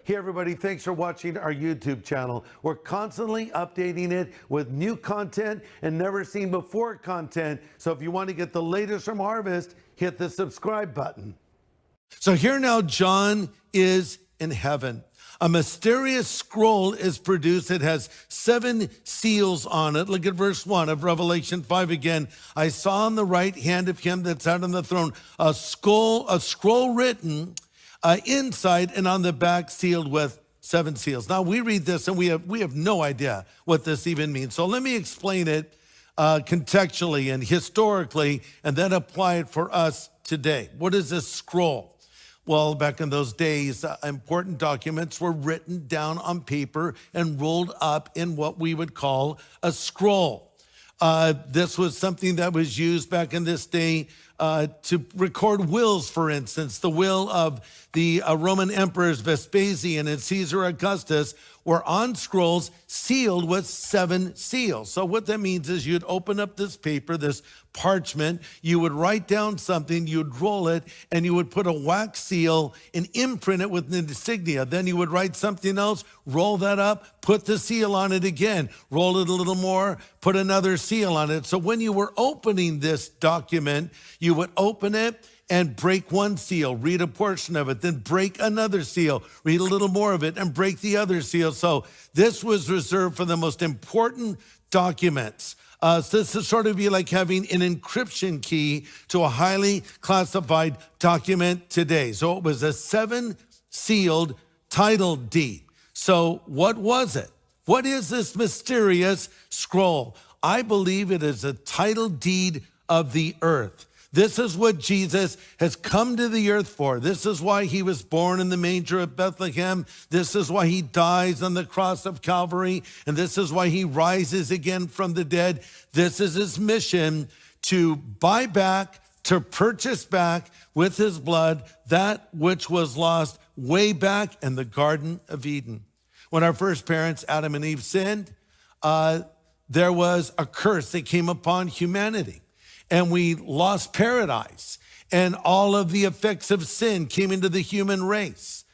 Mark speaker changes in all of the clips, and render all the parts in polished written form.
Speaker 1: Hey everybody, thanks for watching our YouTube channel. We're constantly updating it with new content and never seen before content. So if you want to get the latest from Harvest, hit the subscribe button. So here now, John is in heaven. A mysterious scroll is produced. It has 7 seals on it. Look at verse 1 of Revelation 5 again. I saw on the right hand of him that sat on the throne a scroll written inside and on the back sealed with 7 seals. Now we read this and we have no idea what this even means. So let me explain it contextually and historically and then apply it for us today. What is this scroll? Well, back in those days, important documents were written down on paper and rolled up in what we would call a scroll. This was something that was used back in this day to record wills, for instance. The will of the Roman emperors Vespasian and Caesar Augustus were on scrolls sealed with 7 seals. So what that means is you'd open up this paper, this parchment, you would write down something, you'd roll it, and you would put a wax seal and imprint it with an insignia. Then you would write something else, roll that up, put the seal on it again, roll it a little more, put another seal on it. So when you were opening this document, you would open it and break one seal, read a portion of it, then break another seal, read a little more of it, and break the other seal. So this was reserved for the most important documents. So this is sort of be like having an encryption key to a highly classified document today. So it was a 7-sealed title deed. So what was it? What is this mysterious scroll? I believe it is a title deed of the earth. This is what Jesus has come to the earth for. This is why he was born in the manger of Bethlehem. This is why he dies on the cross of Calvary. And this is why he rises again from the dead. This is his mission to buy back, to purchase back with his blood that which was lost way back in the Garden of Eden. When our first parents, Adam and Eve, sinned, there was a curse that came upon humanity. And we lost paradise, and all of the effects of sin came into the human race.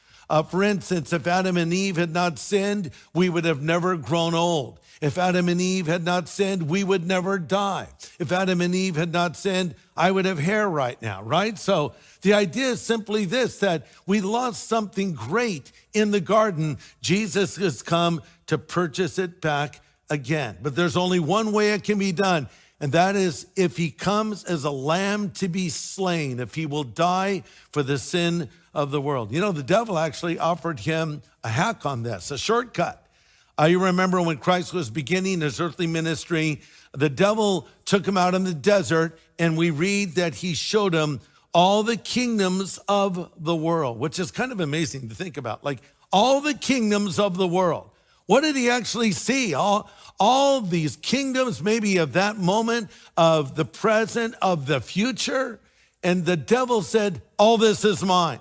Speaker 1: For instance, if Adam and Eve had not sinned, we would have never grown old. If Adam and Eve had not sinned, we would never die. If Adam and Eve had not sinned, I would have hair right now, right? So the idea is simply this, that we lost something great in the garden. Jesus has come to purchase it back again. But there's only one way it can be done. And that is if he comes as a lamb to be slain, if he will die for the sin of the world. You know, the devil actually offered him a hack on this, a shortcut. You remember when Christ was beginning his earthly ministry, the devil took him out in the desert, and we read that he showed him all the kingdoms of the world, which is kind of amazing to think about, like all the kingdoms of the world. What did he actually see? All these kingdoms, maybe of that moment, of the present, of the future. And the devil said, all this is mine,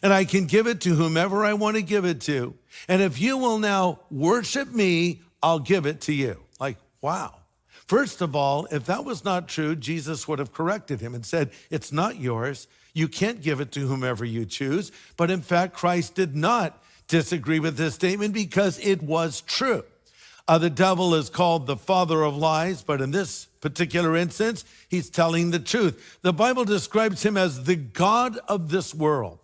Speaker 1: and I can give it to whomever I want to give it to. And if you will now worship me, I'll give it to you. Like, wow. First of all, if that was not true, Jesus would have corrected him and said, it's not yours. You can't give it to whomever you choose. But in fact, Christ did not disagree with this statement because it was true. The devil is called the father of lies, but in this particular instance, he's telling the truth. The Bible describes him as the God of this world,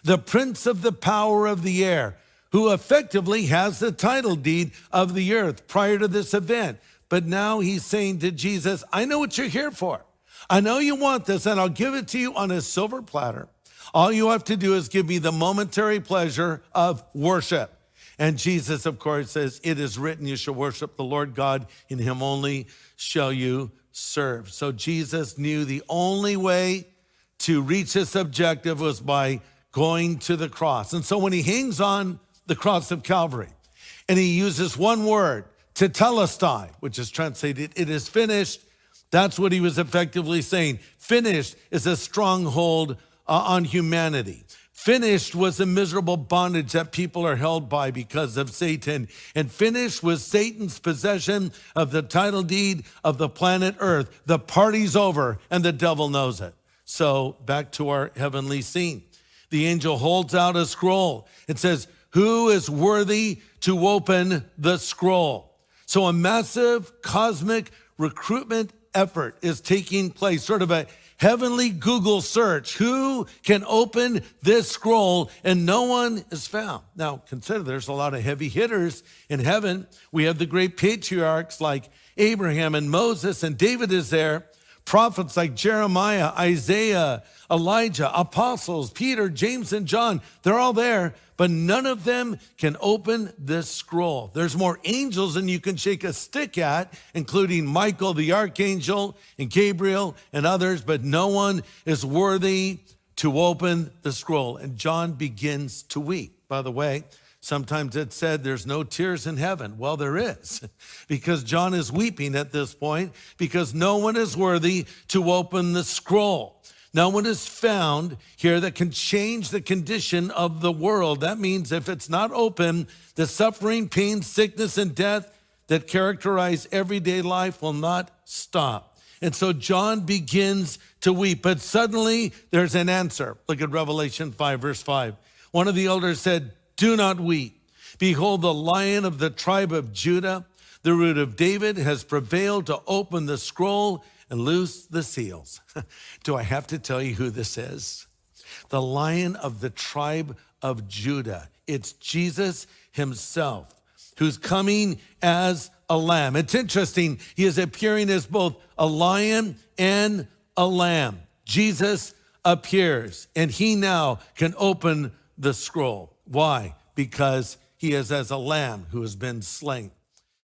Speaker 1: the prince of the power of the air, who effectively has the title deed of the earth prior to this event. But now he's saying to Jesus, I know what you're here for. I know you want this, and I'll give it to you on a silver platter. All you have to do is give me the momentary pleasure of worship. And Jesus, of course, says, it is written, you shall worship the Lord God, in him only shall you serve. So Jesus knew the only way to reach this objective was by going to the cross. And so when he hangs on the cross of Calvary, and he uses one word, tetelestai, which is translated, it is finished, that's what he was effectively saying. Finished is a stronghold on humanity. Finished was a miserable bondage that people are held by because of Satan. And finished was Satan's possession of the title deed of the planet Earth. The party's over, and the devil knows it. So back to our heavenly scene. The angel holds out a scroll. It says, who is worthy to open the scroll? So a massive cosmic recruitment effort is taking place, sort of a heavenly Google search. Who can open this scroll? And no one is found. Now, consider there's a lot of heavy hitters in heaven. We have the great patriarchs like Abraham and Moses, and David is there. Prophets like Jeremiah, Isaiah, Elijah, apostles, Peter, James, and John, they're all there, but none of them can open this scroll. There's more angels than you can shake a stick at, including Michael, the archangel, and Gabriel, and others, but no one is worthy to open the scroll. And John begins to weep. By the way, sometimes it's said there's no tears in heaven. Well, there is, because John is weeping at this point because no one is worthy to open the scroll. No one is found here that can change the condition of the world. That means if it's not open, the suffering, pain, sickness, and death that characterize everyday life will not stop. And so John begins to weep, but suddenly there's an answer. Look at Revelation 5, verse 5. One of the elders said, "Do not weep. Behold, the Lion of the tribe of Judah, the root of David, has prevailed to open the scroll and loose the seals." Do I have to tell you who this is? The Lion of the tribe of Judah. It's Jesus himself, who's coming as a lamb. It's interesting. He is appearing as both a lion and a lamb. Jesus appears, and he now can open the scroll. Why? Because he is as a lamb who has been slain.